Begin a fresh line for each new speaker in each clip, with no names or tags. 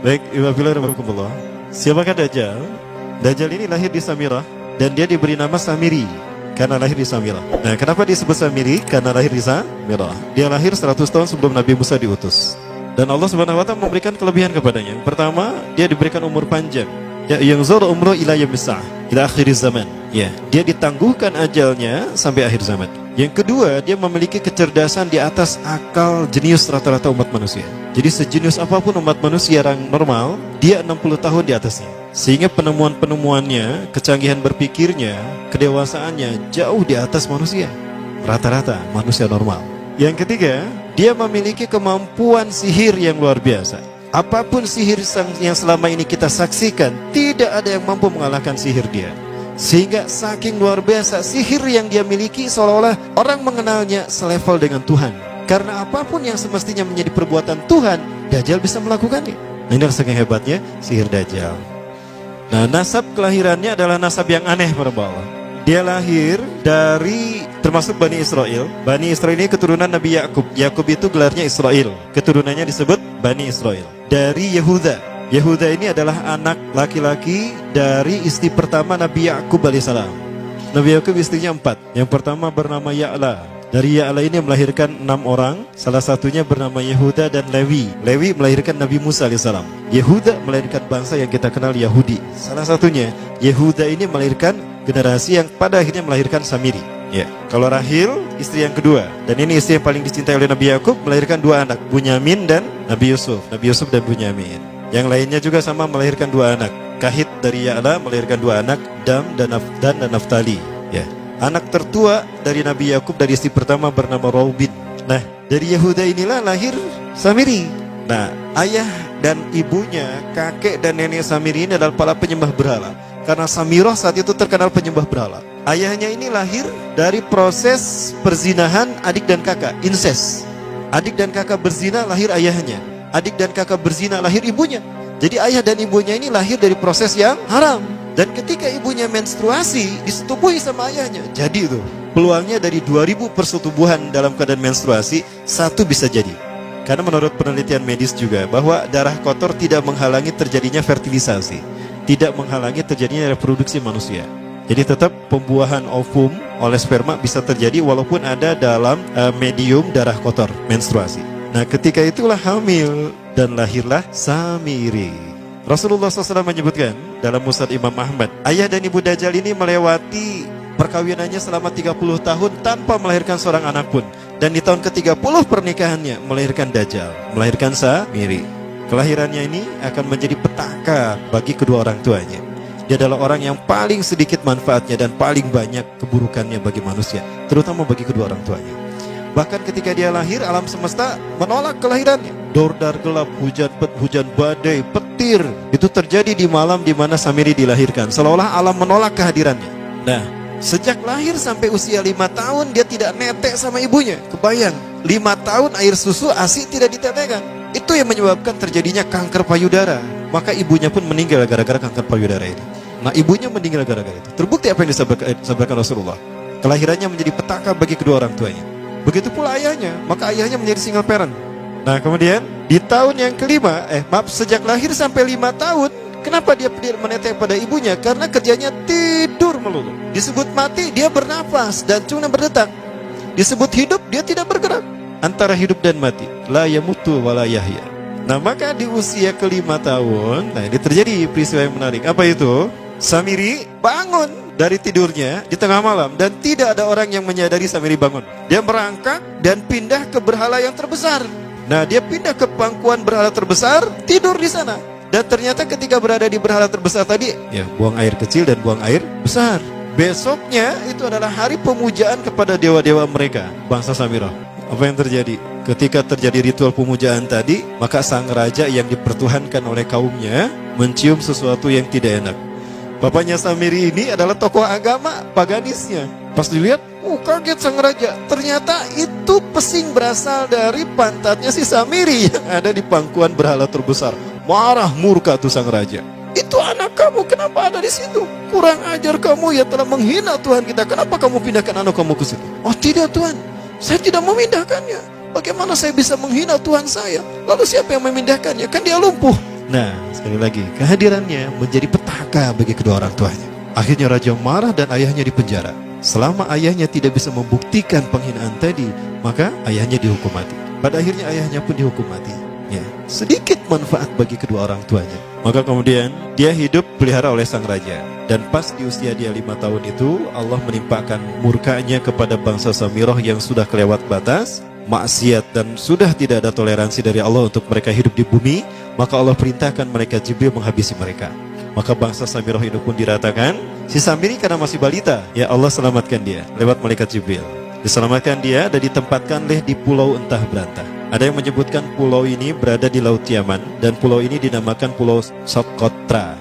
Baik, Iwabillah. Siapakah Dajjal? Dajjal ini lahir di Samirah dan dia diberi nama Samiri karena lahir di Samirah. Nah, kenapa disebut Samiri? Karena lahir di Samirah. Dia lahir 100 tahun sebelum Nabi Musa diutus. Dan Allah Subhanahu wa taala memberikan kelebihan kepadanya. Yang pertama, dia diberikan umur panjang. Ya, yang zura umru ila yamsah, ila akhir zaman. Ya, dia ditangguhkan ajalnya sampai akhir zaman. Yang kedua, dia memiliki kecerdasan di atas akal jenius rata-rata umat manusia. Jadi sejenius apapun umat manusia yang normal, dia 60 tahun di atasnya. Sehingga penemuan-penemuannya, kecanggihan berpikirnya, kedewasaannya jauh di atas manusia. Rata-rata manusia normal. Yang ketiga, dia memiliki kemampuan sihir yang luar biasa. Apapun sihir yang selama ini kita saksikan, tidak ada yang mampu mengalahkan sihir dia. Sehingga saking luar biasa sihir yang dia miliki, seolah-olah orang mengenalnya selevel dengan Tuhan. Karena apapun yang semestinya menjadi perbuatan Tuhan, Dajjal bisa melakukannya. Nah, ini saking hebatnya sihir Dajjal. Nah, nasab kelahirannya adalah nasab yang aneh para Allah. Dia lahir dari termasuk Bani Israel. Bani Israel ini keturunan Nabi Yakub. Yakub itu gelarnya Israel. Keturunannya disebut Bani Israel. Dari Yehuda. Yehuda ini adalah anak laki-laki dari istri pertama Nabi Yakub alaihissalam. Nabi Yakub istrinya 4. Yang pertama bernama Ya'la. Dari Ya'la ini melahirkan 6 orang. Salah satunya bernama Yehuda dan Lewi. Lewi melahirkan Nabi Musa alaihissalam. Yehuda melahirkan bangsa yang kita kenal Yahudi. Salah satunya Yehuda ini melahirkan generasi yang pada akhirnya melahirkan Samiri. Ya, kalau Rahil istri yang kedua, dan ini istri yang paling dicintai oleh Nabi Yakub, melahirkan 2 anak, Bunyamin dan Nabi Yusuf. Nabi Yusuf dan Bunyamin. Yang lainnya juga sama melahirkan 2 anak. Kahit dari Ya'la melahirkan 2 anak, Dam dan Naftali. Ya. Anak tertua dari Nabi Yakub dari istri pertama bernama Raubin. Nah, dari Yehuda inilah lahir Samiri. Nah, ayah dan ibunya, kakek dan nenek Samiri ini adalah para penyembah berhala. Karena Samirah saat itu terkenal penyembah berhala. Ayahnya ini lahir dari proses perzinahan adik dan kakak, incest. Adik dan kakak berzina, lahir ayahnya. Adik dan kakak berzina, lahir ibunya. Jadi ayah dan ibunya ini lahir dari proses yang haram. Dan ketika ibunya menstruasi, disetubuhi sama ayahnya. Jadi itu, peluangnya dari 2000 persetubuhan dalam keadaan menstruasi, 1 bisa jadi. Karena menurut penelitian medis juga, bahwa darah kotor tidak menghalangi terjadinya fertilisasi, tidak menghalangi terjadinya reproduksi manusia. Jadi tetap pembuahan ovum oleh sperma bisa terjadi walaupun ada dalam medium darah kotor, menstruasi. Nah, ketika itulah hamil dan lahirlah Samiri. Rasulullah SAW menyebutkan dalam Musnad Imam Ahmad, ayah dan ibu Dajjal ini melewati perkawinannya selama 30 tahun tanpa melahirkan seorang anak pun. Dan di tahun ke-30 pernikahannya melahirkan Dajjal, melahirkan Samiri. Kelahirannya ini akan menjadi petaka bagi kedua orang tuanya. Dia adalah orang yang paling sedikit manfaatnya dan paling banyak keburukannya bagi manusia, terutama bagi kedua orang tuanya. Bahkan ketika dia lahir, alam semesta menolak kelahirannya. Dordar gelap, hujan badai, petir, itu terjadi di malam di mana Samiri dilahirkan. Seolah-olah alam menolak kehadirannya. Nah, sejak lahir sampai usia 5 tahun dia tidak netek sama ibunya. Kebayang, 5 tahun air susu ASI tidak ditetekkan. Itu yang menyebabkan terjadinya kanker payudara. Maka ibunya pun meninggal gara-gara kanker payudara ini. Nah, ibunya meninggal gara-gara itu. Terbukti apa yang disampaikan Rasulullah. Kelahirannya menjadi petaka bagi kedua orang tuanya. Begitu pula ayahnya, maka ayahnya menjadi single parent. Nah, kemudian di tahun yang kelima, sejak lahir sampai 5 tahun, kenapa dia menetek pada ibunya? Karena kerjanya tidur melulu. Disebut mati, dia bernafas dan cuma berdetak. Disebut hidup, dia tidak bergerak. Antara hidup dan mati, la yamutu wa la yahya. Nah, maka di usia ke-5 tahun, nah ini terjadi peristiwa yang menarik. Apa itu? Samiri bangun dari tidurnya di tengah malam dan tidak ada orang yang menyadari Samiri bangun. Dia merangkak dan pindah ke berhala yang terbesar. Nah, dia pindah ke pangkuan berhala terbesar, tidur di sana. Dan ternyata ketika berada di berhala terbesar tadi, ya buang air kecil dan buang air besar. Besoknya itu adalah hari pemujaan kepada dewa-dewa mereka, bangsa Samirah. Apa yang terjadi? Ketika terjadi ritual pemujaan tadi, maka sang raja yang dipertuhankan oleh kaumnya mencium sesuatu yang tidak enak. Bapaknya Samiri ini adalah tokoh agama paganisnya. Pas dilihat, kaget sang raja. Ternyata itu pesing berasal dari pantatnya si Samiri yang ada di pangkuan berhala terbesar. Marah murka tuh sang raja. Itu anak kamu, kenapa ada di situ? Kurang ajar kamu, ya telah menghina Tuhan kita. Kenapa kamu pindahkan anak kamu ke situ? Oh tidak Tuhan, saya tidak memindahkannya. Bagaimana saya bisa menghina Tuhan saya? Lalu siapa yang memindahkannya? Kan dia lumpuh. Nah, sekali lagi, kehadirannya menjadi petaka bagi kedua orang tuanya. Akhirnya raja marah dan ayahnya dipenjara. Selama ayahnya tidak bisa membuktikan penghinaan tadi, maka ayahnya dihukum mati. Pada akhirnya ayahnya pun dihukum mati. Ya, sedikit manfaat bagi kedua orang tuanya. Maka kemudian dia hidup pelihara oleh sang raja. Dan pas di usia dia 5 tahun itu, Allah menimpakan murkanya kepada bangsa Samirah yang sudah kelewat batas, maksiat, dan sudah tidak ada toleransi dari Allah untuk mereka hidup di bumi. Maka Allah perintahkan malaikat Jibril menghabisi mereka. Maka bangsa Samirah itu pun diratakan. Si Samiri karena masih balita, ya Allah selamatkan dia lewat malaikat Jibril. Diselamatkan dia dan ditempatkan di pulau entah berantah. Ada yang menyebutkan pulau ini berada di Laut Yaman, dan pulau ini dinamakan Pulau Socotra.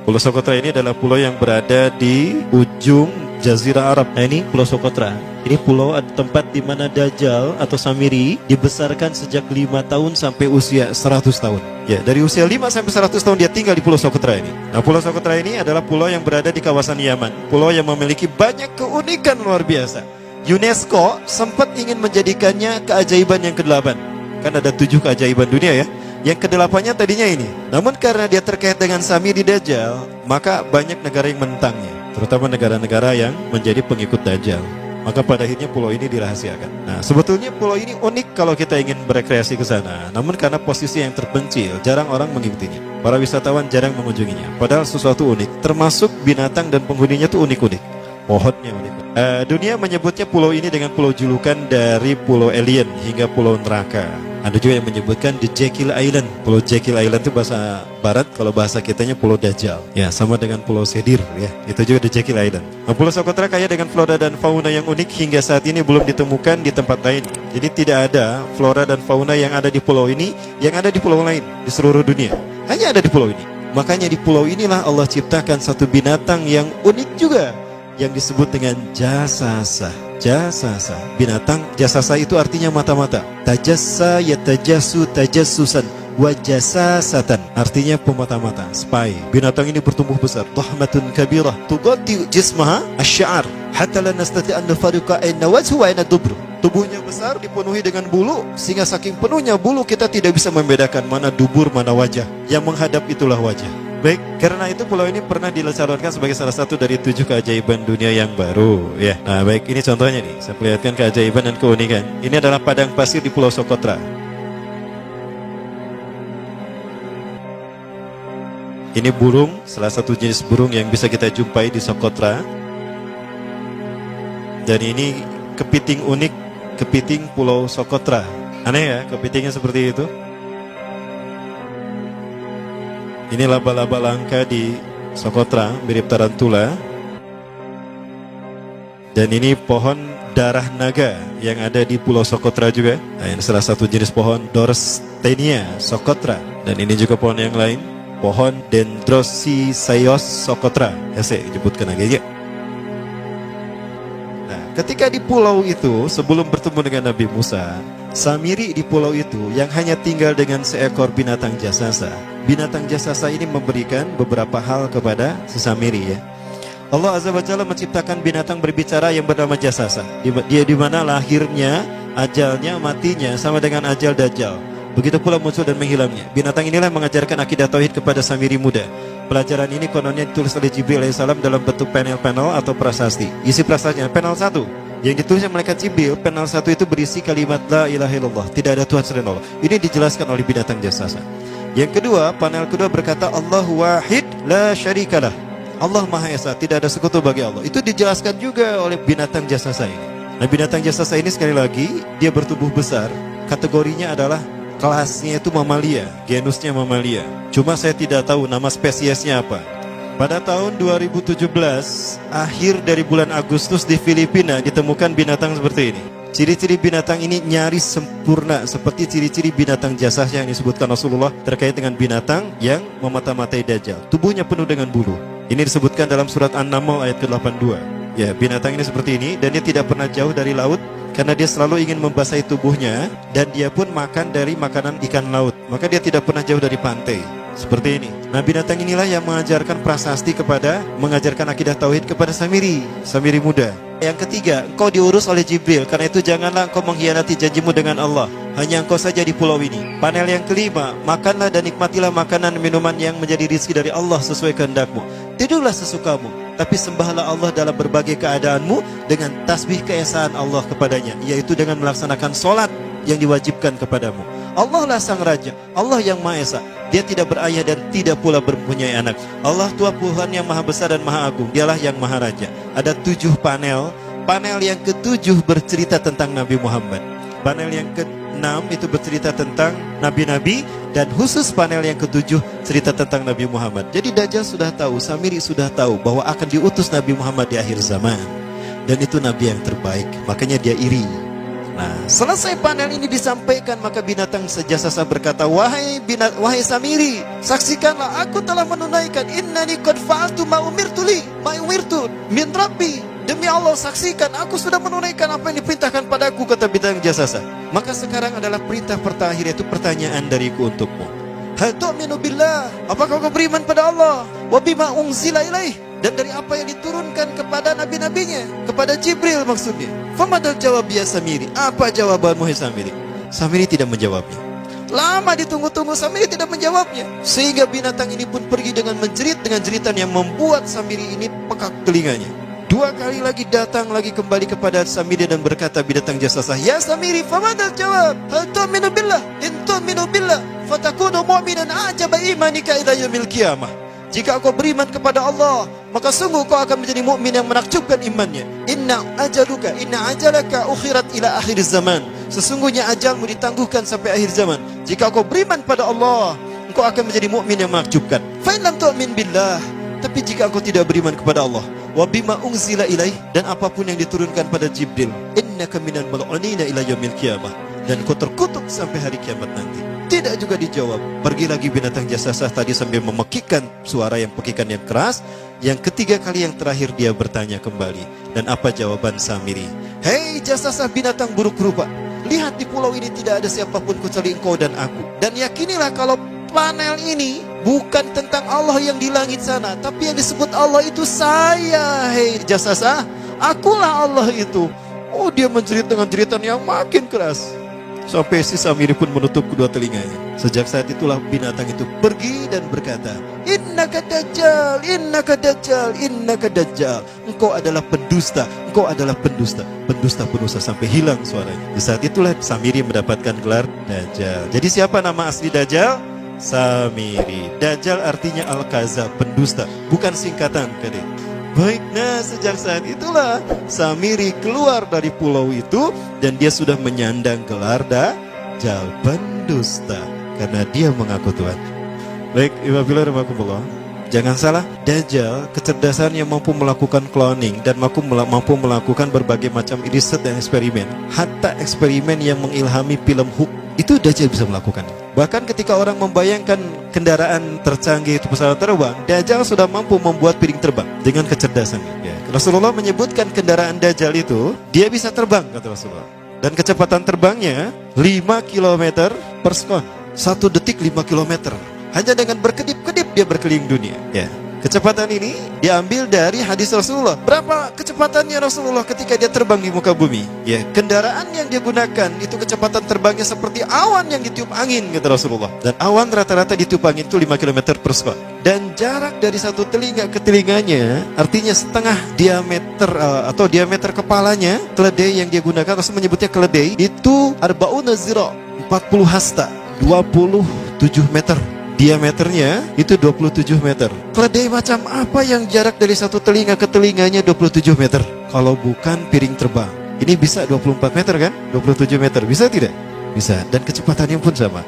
Pulau Socotra ini adalah pulau yang berada di ujung Jazirah Arab. Nah, ini Pulau Socotra. Ini pulau tempat di mana Dajjal atau Samiri dibesarkan sejak 5 tahun sampai usia 100 tahun. Ya, dari usia 5 sampai 100 tahun dia tinggal di Pulau Socotra ini. Nah, Pulau Socotra ini adalah pulau yang berada di kawasan Yaman. Pulau yang memiliki banyak keunikan luar biasa. UNESCO sempat ingin menjadikannya keajaiban yang ke-8. Kan ada 7 keajaiban dunia ya. Yang ke-8-nya tadinya ini. Namun karena dia terkait dengan Samiri Dajjal, maka banyak negara yang menentangnya, terutama negara-negara yang menjadi pengikut Dajjal. Maka pada akhirnya pulau ini dirahasiakan. Nah, sebetulnya pulau ini unik kalau kita ingin berekreasi ke sana. Namun karena posisi yang terpencil, jarang orang mengikutinya. Para wisatawan jarang mengunjunginya. Padahal sesuatu unik, termasuk binatang dan penghuninya tuh unik-unik. Pohonnya unik. Dunia menyebutnya pulau ini dengan pulau julukan dari pulau alien hingga pulau neraka. Ada juga yang menyebutkan The Jekyll Island. Pulau Jekyll Island itu bahasa barat, kalau bahasa kitanya Pulau Dajjal. Ya, sama dengan Pulau Sedir ya. Itu juga The Jekyll Island. Nah, Pulau Socotra kaya dengan flora dan fauna yang unik hingga saat ini belum ditemukan di tempat lain. Jadi tidak ada flora dan fauna yang ada di pulau ini yang ada di pulau lain di seluruh dunia. Hanya ada di pulau ini. Makanya di pulau inilah Allah ciptakan satu binatang yang unik juga, yang disebut dengan jasasa. Jasasa, binatang jasasa itu artinya mata-mata. Tajassa yatajassu tajassusan wa jasasatan, artinya pemata-mata, spy. Binatang ini bertumbuh besar, dhahmatun kabirah tughatti jismaha asy-sya'ar hatta la nastati an nufariqa ayna wajhu wa ayna dubru. Tubuhnya besar, dipenuhi dengan bulu, sehingga saking penuhnya bulu kita tidak bisa membedakan mana dubur mana wajah. Yang menghadap itulah wajah. Baik, karena itu pulau ini pernah dilesarkan sebagai salah satu dari 7 keajaiban dunia yang baru ya. Nah baik, ini contohnya nih, saya perlihatkan keajaiban dan keunikan. Ini adalah padang pasir di Pulau Socotra. Ini burung, salah satu jenis burung yang bisa kita jumpai di Socotra. Dan ini kepiting unik, kepiting Pulau Socotra. Aneh ya, kepitingnya seperti itu. Ini laba-laba langka di Socotra, mirip tarantula. Dan ini pohon darah naga yang ada di Pulau Socotra juga. Nah, ini salah satu jenis pohon Dorstenia Socotra. Dan ini juga pohon yang lain, pohon Dendrocysaios Socotra. Ya, saya sebutkan lagi ya. Nah, ketika di pulau itu, sebelum bertemu dengan Nabi Musa, Samiri di pulau itu yang hanya tinggal dengan seekor binatang jasasa. Binatang jasasa ini memberikan beberapa hal kepada si Samiri ya. Allah Azza wa Jalla menciptakan binatang berbicara yang bernama jasasa. Dia di mana lahirnya, ajalnya, matinya sama dengan ajal Dajjal. Begitu pula muncul dan menghilangnya. Binatang inilah mengajarkan akidah tauhid kepada Samiri muda. Pelajaran ini kononnya ditulis oleh Jibril alaihissalam dalam bentuk panel-panel atau prasasti. Isi prasastinya panel 1 yang ditulisnya malaikat Jibril, panel 1 itu berisi kalimat la ilaha illallah, tidak ada Tuhan selain Allah. Ini dijelaskan oleh binatang jasasa. Yang kedua, panel kedua berkata Allahu wahid la syarikalah. Allah Maha Esa, tidak ada sekutu bagi Allah. Itu dijelaskan juga oleh binatang jasasa ini. Nah, binatang jasasa ini sekali lagi dia bertubuh besar. Kategorinya adalah kelasnya itu mamalia, genusnya mamalia. Cuma saya tidak tahu nama spesiesnya apa. Pada tahun 2017, akhir dari bulan Agustus di Filipina ditemukan binatang seperti ini. Ciri-ciri binatang ini nyaris sempurna seperti ciri-ciri binatang jasasa yang disebutkan Rasulullah terkait dengan binatang yang memata-matai Dajjal. Tubuhnya penuh dengan bulu. Ini disebutkan dalam surat An-Naml ayat ke-82. Ya, binatang ini seperti ini dan dia tidak pernah jauh dari laut karena dia selalu ingin membasahi tubuhnya dan dia pun makan dari makanan ikan laut. Maka dia tidak pernah jauh dari pantai. Seperti ini. Nah, binatang inilah yang mengajarkan prasasti mengajarkan akidah tauhid kepada Samiri muda. Yang ketiga, engkau diurus oleh Jibril. Karena itu janganlah engkau mengkhianati janjimu dengan Allah. Hanya engkau saja di pulau ini. Panel yang kelima, makanlah dan nikmatilah makanan minuman yang menjadi rizki dari Allah sesuai kehendakmu. Tidurlah sesukamu, tapi sembahlah Allah dalam berbagai keadaanmu dengan tasbih keesaan Allah kepadanya, yaitu dengan melaksanakan solat yang diwajibkan kepadamu. Allah lah sang raja, Allah yang Maha Esa. Dia tidak berayah dan tidak pula mempunyai anak. Allah Tuhan Tuhan yang maha besar dan maha agung. Dialah yang maha raja. Ada 7 panel. Panel yang ke-7 bercerita tentang Nabi Muhammad. Panel yang ke-6 itu bercerita tentang nabi-nabi. Dan khusus panel yang ke-7 cerita tentang Nabi Muhammad. Jadi Dajjal sudah tahu, Samiri sudah tahu bahwa akan diutus Nabi Muhammad di akhir zaman. Dan itu Nabi yang terbaik. Makanya dia iri. Nah, selesai panel ini disampaikan, maka binatang sejasasa berkata, wahai Samiri, saksikanlah aku telah menunaikan, innani qad fa'altu ma umirtu min rabbi. Demi Allah, saksikan aku sudah menunaikan apa yang diperintahkan padaku, kata binatang jasasa. Maka sekarang adalah perintah terakhir, yaitu pertanyaan dariku untukmu. Hal tu'minu billah, apakah kau beriman pada Allah? Wa bima unzila ilaih, dan dari apa yang diturunkan kepada nabi-nabinya, kepada Jibril maksudnya. Famadal jawab ya Samiri, apa jawabanmu hai Samiri? Samiri tidak menjawabnya. Lama ditunggu-tunggu, Samiri tidak menjawabnya. Sehingga binatang ini pun pergi dengan menjerit, dengan jeritan yang membuat Samiri ini pekak telinganya. 2 kali lagi datang lagi kembali kepada Samiri dan berkata binatang jasasa, ya Samiri, famadal jawab, hal tu'minu billah, in tu'minu billah, fatakunu mu'minan ajaba imanika ila yaumil qiyamah. Jika kau beriman kepada Allah, maka sungguh kau akan menjadi mukmin yang menakjubkan imannya. Inna ajalaka ukhirat ila akhir zaman. Sesungguhnya ajalmu ditangguhkan sampai akhir zaman. Jika kau beriman pada Allah, engkau akan menjadi mukmin yang menakjubkan. Fa in lam tu'min billah, tapi jika engkau tidak beriman kepada Allah, wa bima unzila ilaih, dan apapun yang diturunkan pada Jibril, innaka minal mal'unina ila yaumil qiyamah, dan kau terkutuk sampai hari kiamat nanti. Tidak juga dijawab. Pergi lagi binatang jasasa tadi sambil memekikkan suara yang pekikan yang keras. Yang ketiga kali yang terakhir dia bertanya kembali. Dan apa jawaban Samiri? Hei jasasa binatang buruk rupa, lihat di pulau ini tidak ada siapapun kecuali engkau dan aku. Dan yakinilah kalau panel ini bukan tentang Allah yang di langit sana, tapi yang disebut Allah itu saya. Hei jasasa, akulah Allah itu. Oh, dia menjerit dengan jeritan yang makin keras. Sampai si Samiri pun menutup kedua telinganya. Sejak saat itulah binatang itu pergi dan berkata, innaka dajjal, innaka dajjal, innaka dajjal. Engkau adalah pendusta, engkau adalah pendusta. Pendusta sampai hilang suaranya. Di saat itulah Samiri mendapatkan gelar Dajjal. Jadi siapa nama asli Dajjal? Samiri. Dajjal artinya Al-Kazab, pendusta, bukan singkatan kadek. Baik, nah sejak saat itulah Samiri keluar dari pulau itu dan dia sudah menyandang gelar Dajjal, pendusta, karena dia mengaku Tuhan. Baik, Ibabillah, jangan salah, Dajjal kecerdasannya mampu melakukan cloning dan mampu melakukan berbagai macam riset dan eksperimen. Hatta eksperimen yang mengilhami film Hook itu Dajjal bisa melakukan. Bahkan ketika orang membayangkan kendaraan tercanggih itu pesawat terbang, Dajjal sudah mampu membuat piring terbang dengan kecerdasannya. Ya. Rasulullah menyebutkan kendaraan Dajjal itu dia bisa terbang, kata Rasulullah. Dan kecepatan terbangnya 5 km per sekon. 1 detik 5 km. Hanya dengan berkedip-kedip dia berkeliling dunia. Ya. Kecepatan ini diambil dari hadis Rasulullah. Berapa kecepatannya Rasulullah ketika dia terbang di muka bumi? Ya, kendaraan yang dia gunakan itu kecepatan terbangnya seperti awan yang ditiup angin, kata Rasulullah. Dan awan rata-rata ditiup angin itu 5 km per sekon. Dan jarak dari satu telinga ke telinganya, artinya setengah diameter atau diameter kepalanya, keledai yang dia gunakan, Rasul menyebutnya keledai, itu arba'una zira, 40 hasta, 27 meter. Diameternya itu 27 meter. Keledai macam apa yang jarak dari satu telinga ke telinganya 27 meter? Kalau bukan piring terbang. Ini bisa 24 meter kan? 27 meter, bisa tidak? Bisa. Dan kecepatannya pun sama.